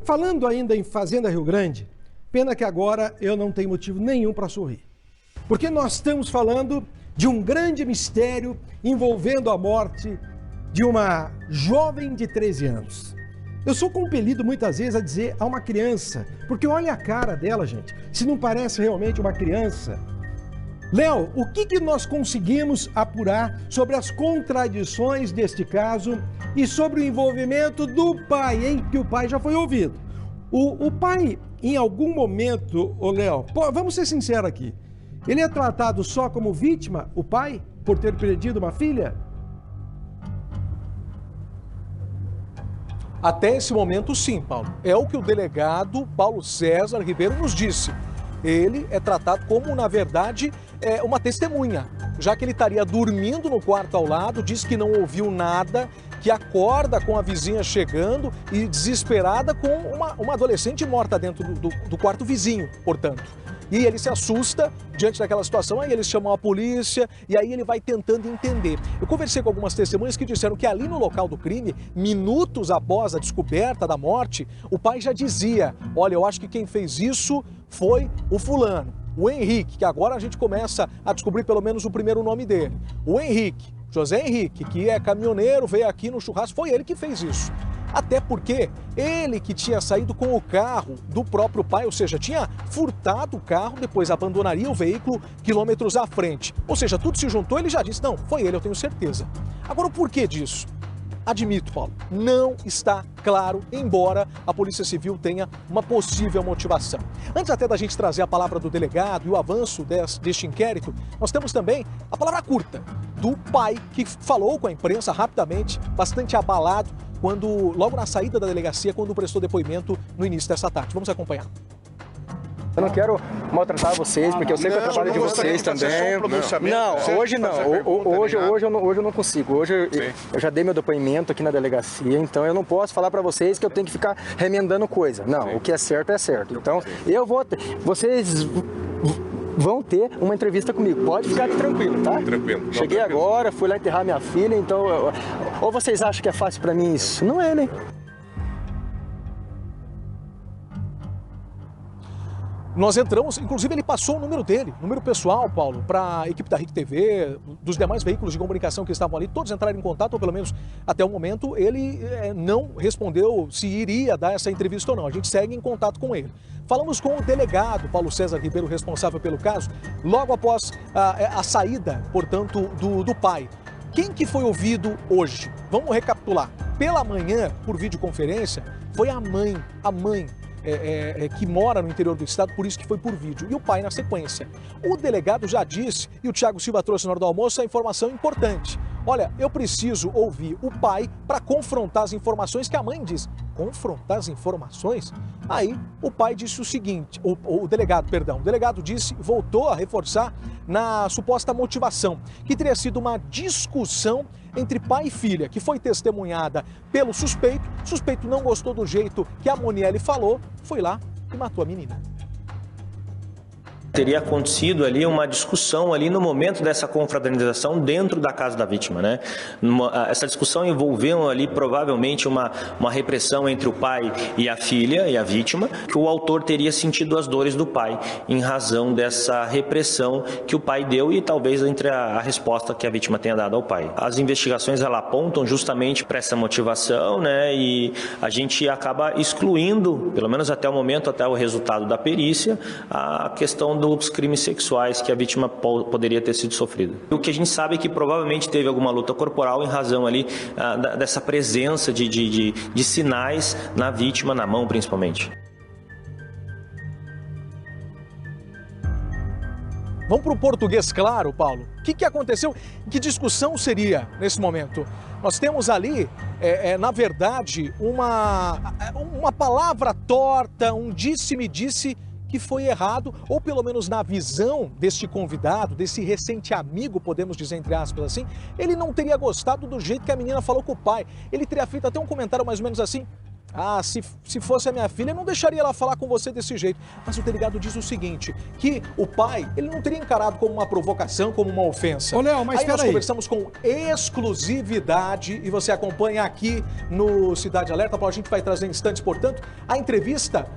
Falando ainda em Fazenda Rio Grande, pena que agora eu não tenho motivo nenhum para sorrir. Porque nós estamos falando de um grande mistério envolvendo a morte de uma jovem de 13 anos. Eu sou compelido muitas vezes a dizer a uma criança, porque olha a cara dela, gente, se não parece realmente uma criança. Léo, o que nós conseguimos apurar sobre as contradições deste caso e sobre o envolvimento do pai, hein? Que o pai já foi ouvido. O pai, em algum momento, Léo, vamos ser sinceros aqui, ele é tratado só como vítima, o pai, por ter perdido uma filha? Até esse momento, sim, Paulo. É o que o delegado Paulo César Ribeiro nos disse. Ele é tratado como, na verdade, uma testemunha, já que ele estaria dormindo no quarto ao lado, diz que não ouviu nada, que acorda com a vizinha chegando e desesperada com uma adolescente morta dentro do quarto vizinho, portanto. E ele se assusta diante daquela situação, aí eles chamam a polícia e aí ele vai tentando entender. Eu conversei com algumas testemunhas que disseram que ali no local do crime, minutos após a descoberta da morte, o pai já dizia, olha, eu acho que quem fez isso foi o fulano, o Henrique, que agora a gente começa a descobrir pelo menos o primeiro nome dele. O Henrique, José Henrique, que é caminhoneiro, veio aqui no churrasco, foi ele que fez isso. Até porque ele que tinha saído com o carro do próprio pai, ou seja, tinha furtado o carro, depois abandonaria o veículo quilômetros à frente. Ou seja, tudo se juntou, ele já disse, não, foi ele, eu tenho certeza. Agora, o porquê disso? Admito, Paulo, não está claro, embora a Polícia Civil tenha uma possível motivação. Antes até da gente trazer a palavra do delegado e o avanço deste inquérito, nós temos também a palavra curta do pai que falou com a imprensa rapidamente, bastante abalado, logo na saída da delegacia, quando prestou depoimento no início dessa tarde. Vamos acompanhar. Eu não quero maltratar vocês, porque eu sei que eu trabalho de vocês também. Não, hoje não. Hoje eu não consigo. Hoje eu já dei meu depoimento aqui na delegacia, então eu não posso falar para vocês que eu tenho que ficar remendando coisa. Não, o que é certo é certo. Então vocês vão ter uma entrevista comigo. Pode ficar tranquilo, tá? Tranquilo. Cheguei agora, fui lá enterrar minha filha, então... Ou vocês acham que é fácil para mim isso? Não é, né? Nós entramos, inclusive ele passou o número dele, número pessoal, Paulo, para a equipe da RIC TV, dos demais veículos de comunicação que estavam ali, todos entraram em contato, ou pelo menos até o momento ele não respondeu se iria dar essa entrevista ou não. A gente segue em contato com ele. Falamos com o delegado Paulo César Ribeiro, responsável pelo caso, logo após a saída, portanto, do pai. Quem que foi ouvido hoje? Vamos recapitular. Pela manhã, por videoconferência, foi a mãe que mora no interior do estado, por isso que foi por vídeo, e o pai na sequência. O delegado já disse, e o Thiago Silva trouxe na hora do almoço, a informação importante. Olha, eu preciso ouvir o pai para confrontar as informações que a mãe diz. Confrontar as informações? Aí o pai disse o seguinte, o delegado disse, voltou a reforçar na suposta motivação, que teria sido uma discussão entre pai e filha, que foi testemunhada pelo suspeito. O suspeito não gostou do jeito que a Monielle falou, foi lá e matou a menina. Teria acontecido ali uma discussão ali no momento dessa confraternização dentro da casa da vítima, né? Essa discussão envolveu ali provavelmente uma repressão entre o pai e a filha e a vítima, que o autor teria sentido as dores do pai em razão dessa repressão que o pai deu e talvez entre a resposta que a vítima tenha dado ao pai. As investigações ela apontam justamente para essa motivação, né? E a gente acaba excluindo, pelo menos até o momento, até o resultado da perícia, a questão dos crimes sexuais que a vítima poderia ter sido sofrida. O que a gente sabe é que provavelmente teve alguma luta corporal em razão ali dessa presença de sinais na vítima, na mão principalmente. Vamos para o português claro, Paulo. O que aconteceu? Que discussão seria nesse momento? Nós temos ali, na verdade, uma palavra torta, um disse-me-disse que foi errado, ou pelo menos na visão deste convidado, desse recente amigo, podemos dizer entre aspas assim, ele não teria gostado do jeito que a menina falou com o pai. Ele teria feito até um comentário mais ou menos assim, Ah, se fosse a minha filha, eu não deixaria ela falar com você desse jeito. Mas o delegado diz o seguinte, que o pai, ele não teria encarado como uma provocação, como uma ofensa. Ô, Léo, mas aí nós peraí. conversamos com exclusividade e você acompanha aqui no Cidade Alerta. Paulo, a gente vai trazer em instantes, portanto, a entrevista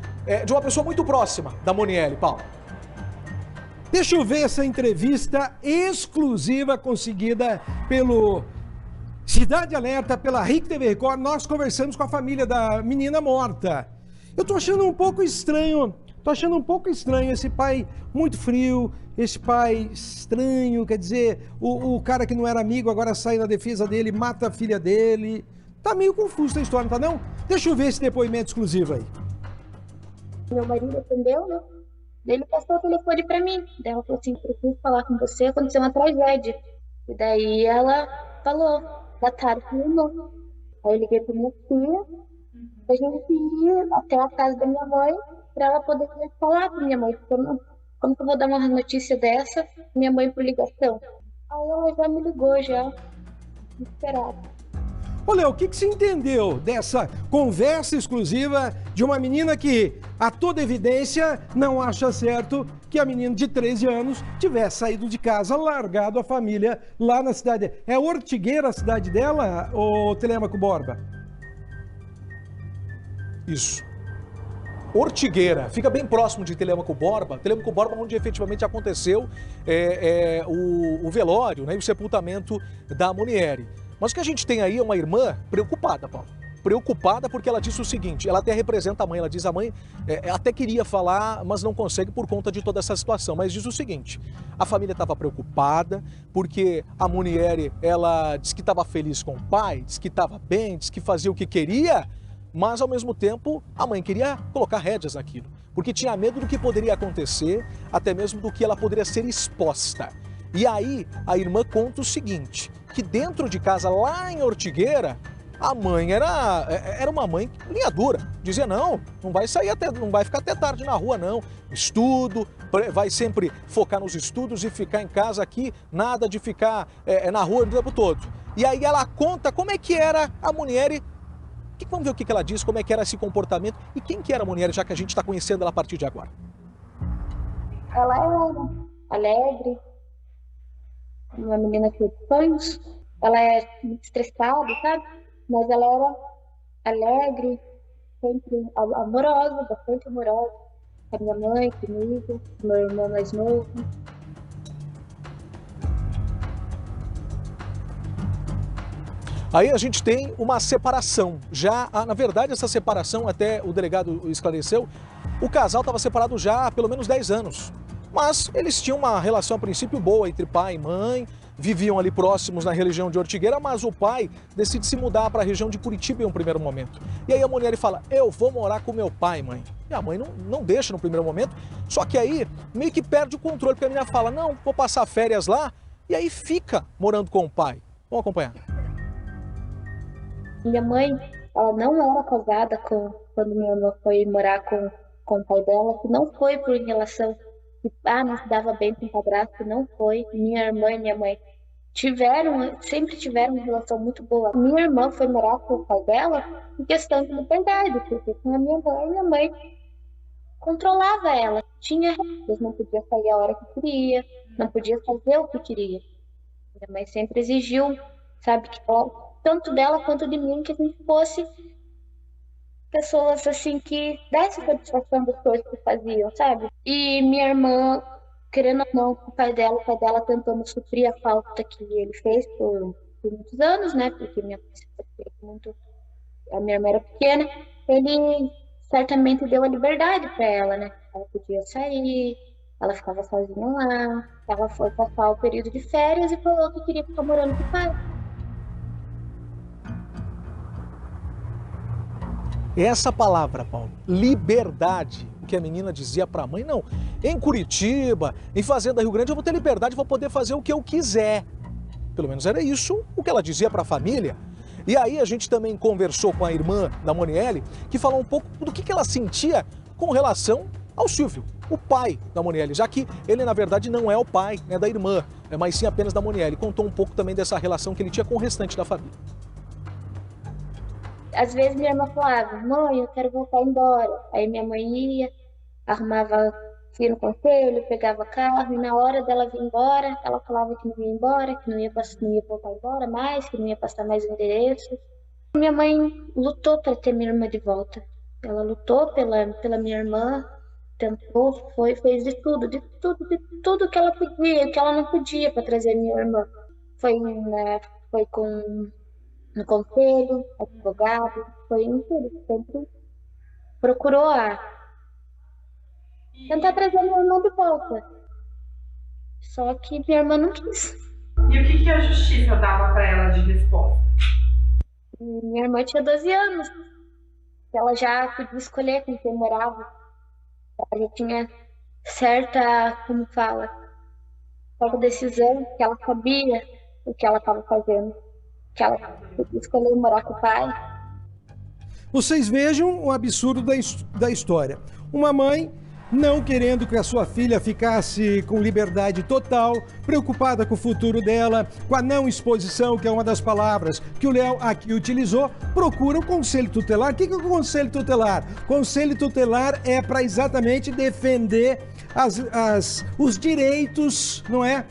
de uma pessoa muito próxima da Monielle, Paulo. Deixa eu ver essa entrevista exclusiva conseguida pelo Cidade Alerta, pela RIC TV Record. Nós conversamos com a família da menina morta. Eu tô achando um pouco estranho, esse pai muito frio, esse pai estranho, quer dizer, o cara que não era amigo agora sai na defesa dele, mata a filha dele. Tá meio confuso a história, não tá não? Deixa eu ver esse depoimento exclusivo aí. Meu marido atendeu, né? Daí ele passou o telefone pra mim. Daí ela falou assim, preciso falar com você, aconteceu uma tragédia. E daí ela falou, mataram com meu irmão. Aí eu liguei pra minha filha, a gente ir até a casa da minha mãe, pra ela poder falar pra minha mãe, porque eu não, como que eu vou dar uma notícia dessa, minha mãe por ligação? Aí ela já me ligou, já, desesperada. Ô, Léo, o que você entendeu dessa conversa exclusiva de uma menina que, a toda evidência, não acha certo que a menina de 13 anos tivesse saído de casa, largado a família lá na cidade? É Ortigueira a cidade dela, ô Telêmaco Borba? Isso. Ortigueira, fica bem próximo de Telêmaco Borba, onde efetivamente aconteceu o velório, né, e o sepultamento da Monielle. Mas o que a gente tem aí é uma irmã preocupada, Paulo. Preocupada porque ela disse o seguinte, ela até representa a mãe, ela diz a mãe até queria falar, mas não consegue por conta de toda essa situação. Mas diz o seguinte, a família estava preocupada porque a Monielle, ela disse que estava feliz com o pai, disse que estava bem, disse que fazia o que queria, mas ao mesmo tempo a mãe queria colocar rédeas naquilo, porque tinha medo do que poderia acontecer, até mesmo do que ela poderia ser exposta. E aí a irmã conta o seguinte, que dentro de casa, lá em Ortigueira, a mãe era uma mãe linha dura. Dizia, não vai sair não vai ficar até tarde na rua, não. Estudo, vai sempre focar nos estudos e ficar em casa aqui, nada de ficar na rua o tempo todo. E aí ela conta como é que era a Monielle. Vamos ver o que ela diz, como é que era esse comportamento e quem que era a Monielle, já que a gente está conhecendo ela a partir de agora. Ela era alegre, uma menina cheia de sonhos. Ela é muito estressada, sabe? Mas ela era alegre, sempre amorosa, bastante amorosa. Com a minha mãe, comigo, com meu irmão mais novo. Aí a gente tem uma separação. Já, na verdade, essa separação, até o delegado esclareceu, o casal estava separado já há pelo menos 10 anos. Mas eles tinham uma relação a princípio boa entre pai e mãe, viviam ali próximos na região de Ortigueira, mas o pai decide se mudar para a região de Curitiba em um primeiro momento. E aí a Monielle fala, eu vou morar com meu pai, mãe. E a mãe não deixa no primeiro momento, só que aí meio que perde o controle, porque a menina fala, não, vou passar férias lá, e aí fica morando com o pai. Vamos acompanhar. Minha mãe, ela não era casada quando minha irmã foi morar com o pai dela, que não foi por relação não se dava bem com o padrasto, não foi. Minha irmã e minha mãe sempre tiveram uma relação muito boa. Minha irmã foi morar com o pai dela em questão de liberdade, porque com a minha mãe controlava ela. Tinha regras, não podia sair a hora que queria, não podia fazer o que queria. Minha mãe sempre exigiu, sabe, que tanto dela quanto de mim, que a gente fosse pessoas assim que dessem satisfação das coisas que faziam, sabe? E minha irmã, querendo ou não, o pai dela tentando suprir a falta que ele fez por muitos anos, né? Porque minha mãe a minha irmã era pequena, ele certamente deu a liberdade para ela, né? Ela podia sair, ela ficava sozinha lá, ela foi passar o período de férias e falou que queria ficar morando com o pai. Essa palavra, Paulo, liberdade, o que a menina dizia para a mãe, não, em Curitiba, em Fazenda Rio Grande, eu vou ter liberdade, vou poder fazer o que eu quiser. Pelo menos era isso o que ela dizia para a família. E aí a gente também conversou com a irmã da Monielle, que falou um pouco do que ela sentia com relação ao Silvio, o pai da Monielle, já que ele, na verdade, não é o pai, né, da irmã, mas sim apenas da Monielle. Contou um pouco também dessa relação que ele tinha com o restante da família. às vezes minha irmã falava, mãe, eu quero voltar embora. Aí minha mãe ia, arrumava, ia no conselho, pegava carro, e na hora dela vir embora, ela falava que não ia embora, que não ia voltar embora mais, que não ia passar mais o endereço. Minha mãe lutou para ter minha irmã de volta. Ela lutou pela minha irmã, tentou, fez de tudo que ela podia, que ela não podia para trazer minha irmã. Foi no conselho, advogado, foi em tudo, sempre procurou tentar trazer minha irmã de volta. Só que minha irmã não quis. E o que a justiça dava para ela de resposta? Minha irmã tinha 12 anos. Ela já podia escolher com quem morava. Ela já tinha certa decisão, que ela sabia o que ela estava fazendo. Que ela podia escolher morar com o pai. Vocês vejam o absurdo da história. Uma mãe não querendo que a sua filha ficasse com liberdade total, preocupada com o futuro dela, com a não exposição, que é uma das palavras que o Léo aqui utilizou, procura o Conselho Tutelar. O que é o Conselho Tutelar? Conselho Tutelar é para exatamente defender os direitos, não é?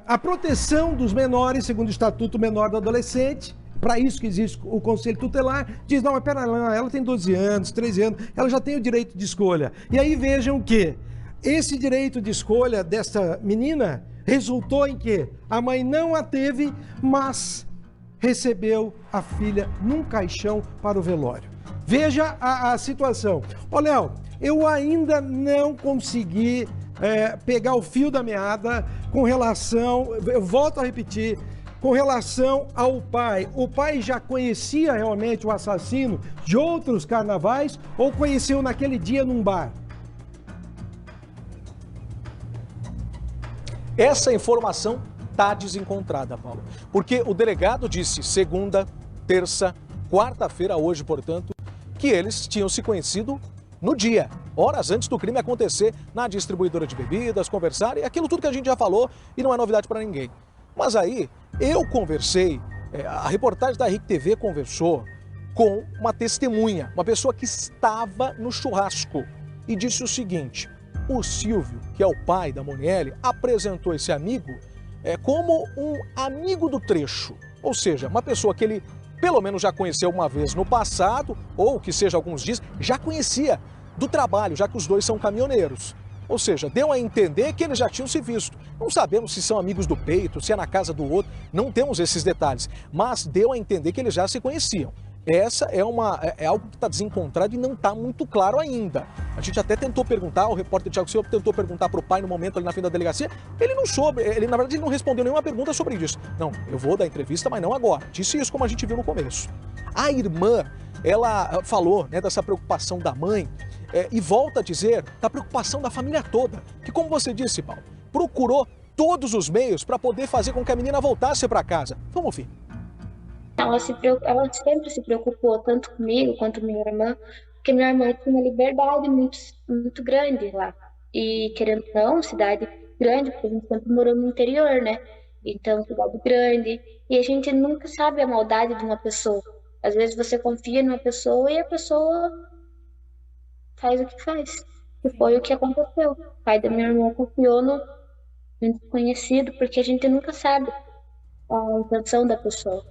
A proteção dos menores, segundo o Estatuto Menor do Adolescente. Para isso que existe o Conselho Tutelar, diz, não, mas pera lá, ela tem 12 anos, 13 anos, ela já tem o direito de escolha. E aí vejam que esse direito de escolha dessa menina resultou em que a mãe não a teve, mas recebeu a filha num caixão para o velório. Veja a situação. Ô, Léo, eu ainda não consegui pegar o fio da meada com relação, eu volto a repetir, com relação ao pai. O pai já conhecia realmente o assassino de outros carnavais ou conheceu naquele dia num bar? Essa informação está desencontrada, Paulo. Porque o delegado disse segunda, terça, quarta-feira, hoje, portanto, que eles tinham se conhecido no dia, horas antes do crime acontecer, na distribuidora de bebidas, conversar, e aquilo tudo que a gente já falou e não é novidade para ninguém. Mas aí, eu conversei, a reportagem da RIC TV conversou com uma testemunha, uma pessoa que estava no churrasco e disse o seguinte: o Silvio, que é o pai da Monielle, apresentou esse amigo como um amigo do trecho, ou seja, uma pessoa que ele pelo menos já conheceu uma vez no passado, ou que seja alguns dias, já conhecia do trabalho, já que os dois são caminhoneiros. Ou seja, deu a entender que eles já tinham se visto. Não sabemos se são amigos do peito, se é na casa do outro, não temos esses detalhes. Mas deu a entender que eles já se conheciam. Essa é algo que está desencontrado e não está muito claro ainda. A gente até tentou perguntar, o repórter Thiago Silva tentou perguntar para o pai no momento ali na frente da delegacia, ele não soube, na verdade ele não respondeu nenhuma pergunta sobre isso. Não, eu vou dar entrevista, mas não agora. Disse isso como a gente viu no começo. A irmã, ela falou dessa preocupação da mãe, e volta a dizer da preocupação da família toda, que como você disse, Paulo, procurou todos os meios para poder fazer com que a menina voltasse para casa. Vamos ouvir. Ela sempre se preocupou, tanto comigo quanto minha irmã, porque minha irmã tinha uma liberdade muito, muito grande lá. E querendo ou não, cidade grande, porque a gente sempre morou no interior, né? Então, cidade grande. E a gente nunca sabe a maldade de uma pessoa. Às vezes você confia numa pessoa e a pessoa faz o que faz. E foi o que aconteceu. O pai da minha irmã confiou no desconhecido, porque a gente nunca sabe a intenção da pessoa.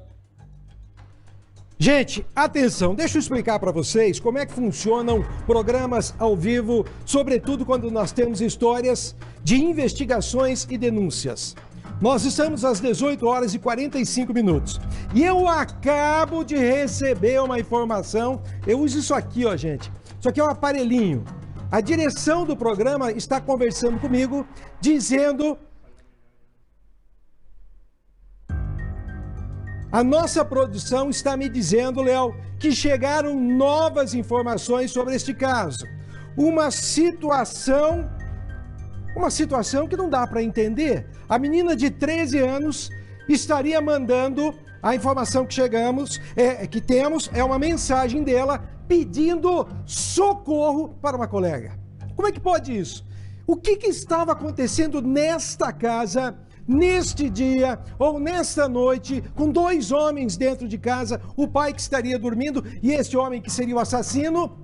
Gente, atenção, deixa eu explicar para vocês como é que funcionam programas ao vivo, sobretudo quando nós temos histórias de investigações e denúncias. Nós estamos às 18 horas e 45 minutos e eu acabo de receber uma informação, eu uso isso aqui, ó, gente, isso aqui é um aparelhinho. A direção do programa está conversando comigo, dizendo... A nossa produção está me dizendo, Léo, que chegaram novas informações sobre este caso. Uma situação que não dá para entender. A menina de 13 anos estaria mandando, a informação que temos é uma mensagem dela pedindo socorro para uma colega. Como é que pode isso? O que estava acontecendo nesta casa neste dia ou nesta noite, com 2 homens dentro de casa, o pai que estaria dormindo e este homem que seria o assassino.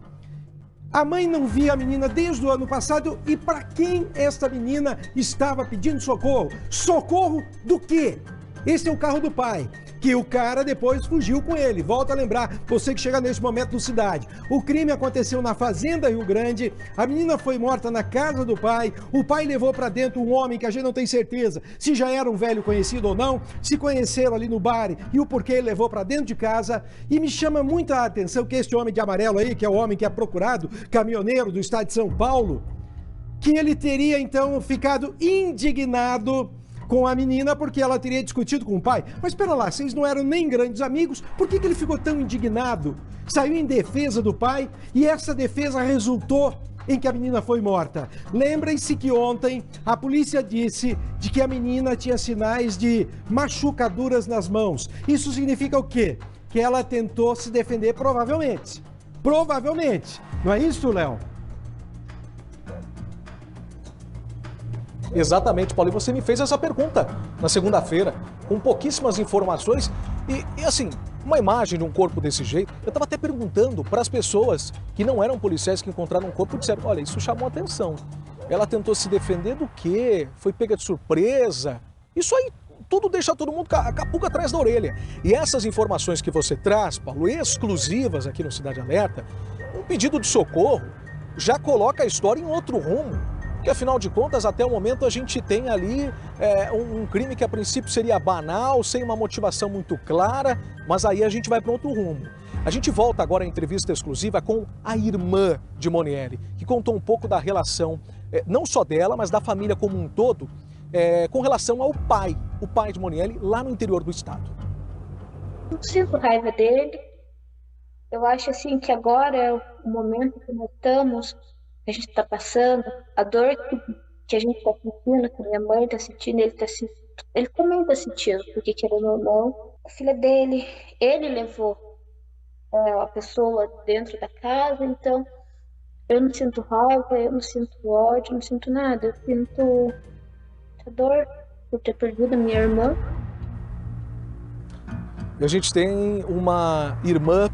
A mãe não via a menina desde o ano passado e para quem esta menina estava pedindo socorro? Socorro do quê? Esse é o carro do pai, que o cara depois fugiu com ele. Volta a lembrar, você que chega nesse momento no Cidade. O crime aconteceu na Fazenda Rio Grande, a menina foi morta na casa do pai, o pai levou para dentro um homem que a gente não tem certeza se já era um velho conhecido ou não, se conheceram ali no bar e o porquê ele levou para dentro de casa. E me chama muita atenção que este homem de amarelo aí, que é o homem que é procurado, caminhoneiro do estado de São Paulo, que ele teria então ficado indignado com a menina porque ela teria discutido com o pai. Mas espera lá, vocês não eram nem grandes amigos, por que ele ficou tão indignado? Saiu em defesa do pai e essa defesa resultou em que a menina foi morta. Lembrem-se que ontem a polícia disse de que a menina tinha sinais de machucaduras nas mãos. Isso significa o quê? Que ela tentou se defender provavelmente. Provavelmente. Não é isso, Léo? Exatamente, Paulo. E você me fez essa pergunta na segunda-feira, com pouquíssimas informações e assim, uma imagem de um corpo desse jeito. Eu estava até perguntando para as pessoas que não eram policiais que encontraram um corpo e disseram, olha, isso chamou atenção. Ela tentou se defender do quê? Foi pega de surpresa? Isso aí tudo deixa todo mundo com a pulga atrás da orelha. E essas informações que você traz, Paulo, exclusivas aqui no Cidade Alerta, um pedido de socorro já coloca a história em outro rumo. Porque, afinal de contas, até o momento a gente tem ali um crime que a princípio seria banal, sem uma motivação muito clara, mas aí a gente vai para outro rumo. A gente volta agora à entrevista exclusiva com a irmã de Moniele, que contou um pouco da relação, não só dela, mas da família como um todo, com relação ao pai, o pai de Moniele, lá no interior do estado. Não sinto raiva dele. Eu acho assim que agora é o momento que nós estamos, que a gente está passando, a dor que a gente está sentindo, que minha mãe está sentindo, ele também está sentindo, porque querendo ou não, a filha dele, ele levou a pessoa dentro da casa, então eu não sinto raiva, eu não sinto ódio, não sinto nada, eu sinto a dor por ter perdido a minha irmã. E a gente tem uma irmã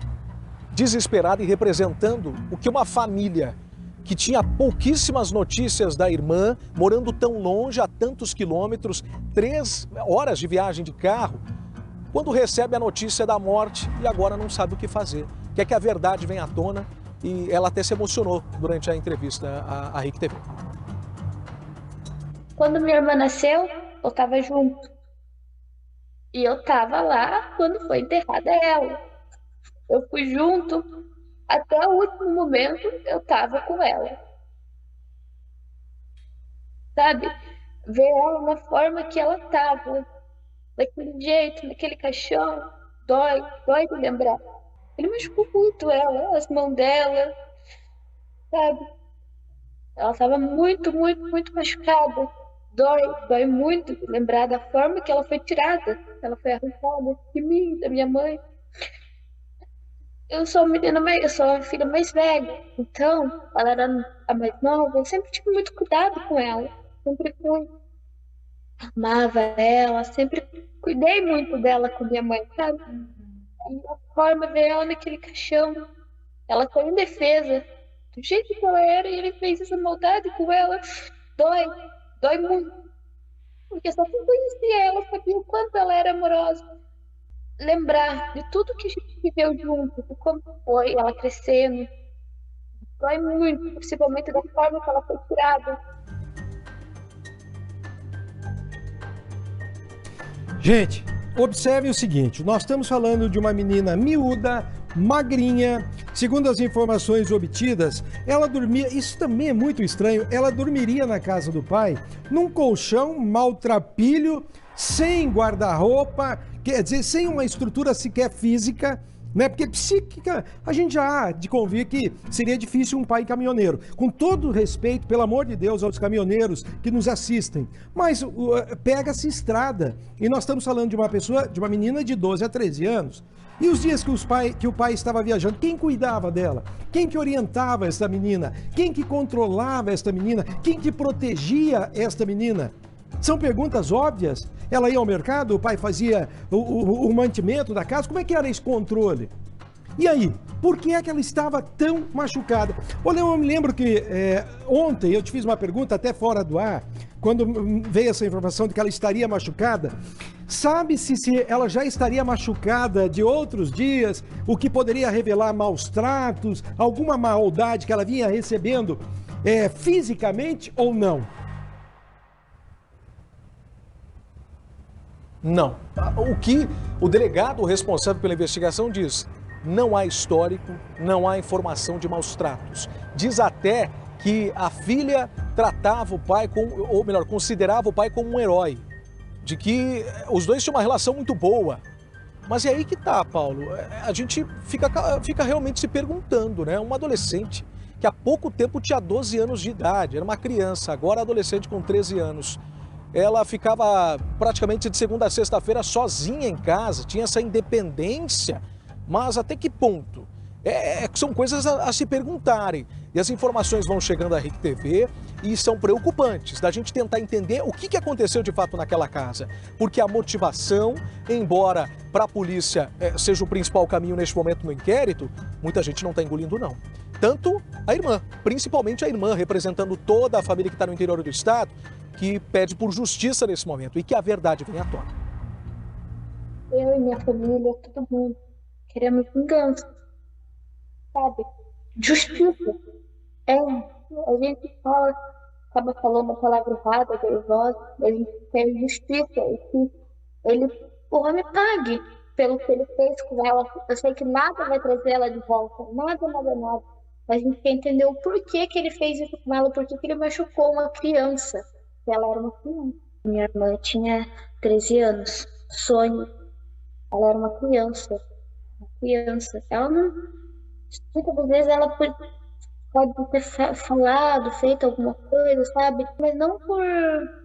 desesperada e representando o que uma família que tinha pouquíssimas notícias da irmã, morando tão longe, a tantos quilômetros, 3 horas de viagem de carro, quando recebe a notícia da morte e agora não sabe o que fazer. Quer que a verdade venha à tona e ela até se emocionou durante a entrevista à RIC TV. Quando minha irmã nasceu, eu estava junto. E eu estava lá quando foi enterrada ela. Eu fui junto. Até o último momento eu tava com ela. Sabe? Ver ela na forma que ela tava. Daquele jeito, naquele caixão. Dói de lembrar. Ele machucou muito ela, as mãos dela. Sabe? Ela tava muito machucada. Dói muito lembrar da forma que ela foi tirada. Ela foi arrancada de mim, da minha mãe. Eu sou a filha mais velha, então ela era a mais nova, eu sempre tive muito cuidado com ela, sempre amava ela, sempre cuidei muito dela com minha mãe, sabe? E a forma de ver ela naquele caixão, ela foi indefesa, do jeito que ela era, e ele fez essa maldade com ela, dói muito, porque só quem conhecia ela sabia o quanto ela era amorosa. Lembrar de tudo que a gente viveu junto, de como foi ela crescendo, dói muito, principalmente da forma que ela foi tirada. Gente, observe o seguinte, nós estamos falando de uma menina miúda, magrinha, segundo as informações obtidas, ela dormia, isso também é muito estranho, ela dormiria na casa do pai, num colchão maltrapilho, sem guarda-roupa, quer dizer, sem uma estrutura sequer física, né? Porque psíquica, a gente já há de convir que seria difícil um pai caminhoneiro. Com todo respeito, pelo amor de Deus, aos caminhoneiros que nos assistem. Mas pega-se estrada. E nós estamos falando de uma pessoa, de uma menina de 12 a 13 anos. E os dias que o pai estava viajando, quem cuidava dela? Quem que orientava esta menina? Quem que controlava esta menina? Quem que protegia esta menina? São perguntas óbvias. Ela ia ao mercado, o pai fazia o mantimento da casa. Como é que era esse controle? E aí, por que é que ela estava tão machucada? Olha, eu me lembro que ontem eu te fiz uma pergunta até fora do ar, quando veio essa informação de que ela estaria machucada. Sabe-se se ela já estaria machucada de outros dias, o que poderia revelar maus tratos, alguma maldade que ela vinha recebendo fisicamente ou não? Não. O que o delegado responsável pela investigação diz? Não há histórico, não há informação de maus tratos. Diz até que a filha tratava o pai, ou melhor, considerava o pai como um herói. De que os dois tinham uma relação muito boa. Mas é aí que tá, Paulo. A gente fica realmente se perguntando, né? Uma adolescente que há pouco tempo tinha 12 anos de idade, era uma criança, agora adolescente com 13 anos. Ela ficava praticamente de segunda a sexta-feira sozinha em casa, tinha essa independência. Mas até que ponto? São coisas a se perguntarem. E as informações vão chegando à RIC TV e são preocupantes, da gente tentar entender o que aconteceu de fato naquela casa. Porque a motivação, embora para a polícia seja o principal caminho neste momento no inquérito, muita gente não está engolindo não. Tanto a irmã, principalmente a irmã, representando toda a família que está no interior do estado, que pede por justiça nesse momento e que a verdade venha à tona. Eu e minha família, todo mundo, queremos vingança, sabe? Justiça. A gente acaba falando a palavra errada, nervosa, a gente quer justiça e que o homem pague pelo que ele fez com ela. Eu sei que nada vai trazer ela de volta, nada, nada, nada. A gente quer entender o porquê que ele fez isso com ela, porquê que ele machucou uma criança. Ela era uma criança. Minha irmã tinha 13 anos, sonho. Ela era uma criança. Ela não... Muitas vezes ela pode ter falado, feito alguma coisa, sabe? Mas não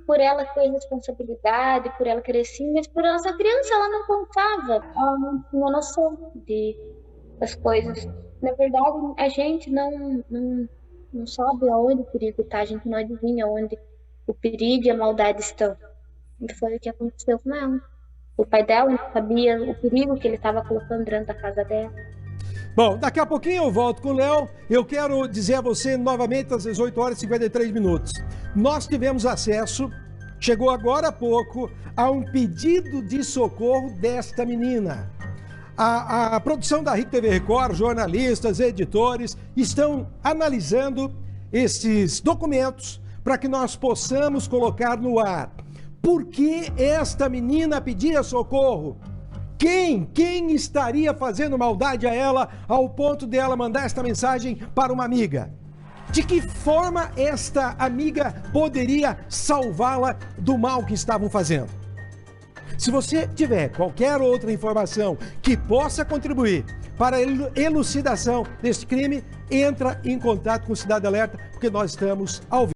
por ela ter responsabilidade, por ela querer sim, mas por essa criança, ela não contava. Ela não tinha noção das coisas. Na verdade, a gente não sabe aonde o perigo está, a gente não adivinha onde o perigo e a maldade estão. E foi o que aconteceu com ela. O pai dela não sabia o perigo que ele estava colocando dentro da casa dela. Bom, daqui a pouquinho eu volto com o Léo. Eu quero dizer a você novamente às 18 horas e 53 minutos. Nós tivemos acesso, chegou agora há pouco, a um pedido de socorro desta menina. A produção da RIC TV Record, jornalistas, editores, estão analisando esses documentos para que nós possamos colocar no ar. Por que esta menina pedia socorro? Quem estaria fazendo maldade a ela ao ponto de ela mandar esta mensagem para uma amiga? De que forma esta amiga poderia salvá-la do mal que estavam fazendo? Se você tiver qualquer outra informação que possa contribuir para a elucidação deste crime, entra em contato com o Cidade Alerta, porque nós estamos ao vivo.